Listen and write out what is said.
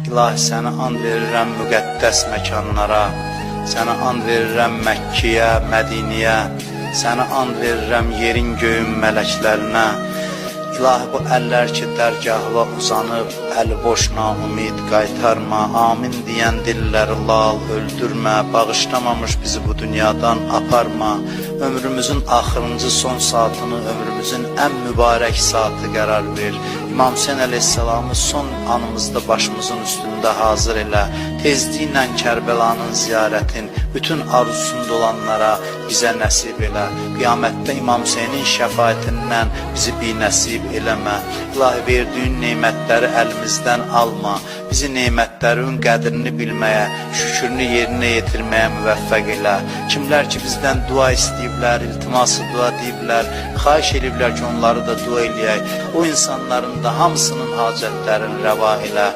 İlahi sənə and verirəm müqəddəs məkanlara, sənə and verirəm Məkkiyə, Mədiniyə, sənə and verirəm yerin göyün mələklərinə. İlahi bu əllər ki dərgahla uzanıb, əli boş naumid qaytarma, amin deyən dilləri lal öldürmə, bağışlamamış bizi bu dünyadan aparma, ömrümüzün axırıncı son saatını ömrümüzün ən mübarək saatı qərar ver. İmam Hüseyin əleyhissalamı son anımızda başımızın üstündə hazır elə, tezliklə Kərbəlanın ziyarətin bütün arzusunda olanlara bizə nəsib elə. Qiyamətdə İmam Hüseynin şəfaətindən bizi binəsib eləmə. İlahi verdiyin neymətləri əlimizdən alma. Bizi neymətlərin qədrini bilməyə, şükrünü yerinə yetirməyə müvəffəq elə. Kimlər ki bizdən dua istəyiblər, iltiması dua deyiblər, xahiş ediblər ki onları da dua eləyək. O insanların da hamısının hacətlərini rəva elə.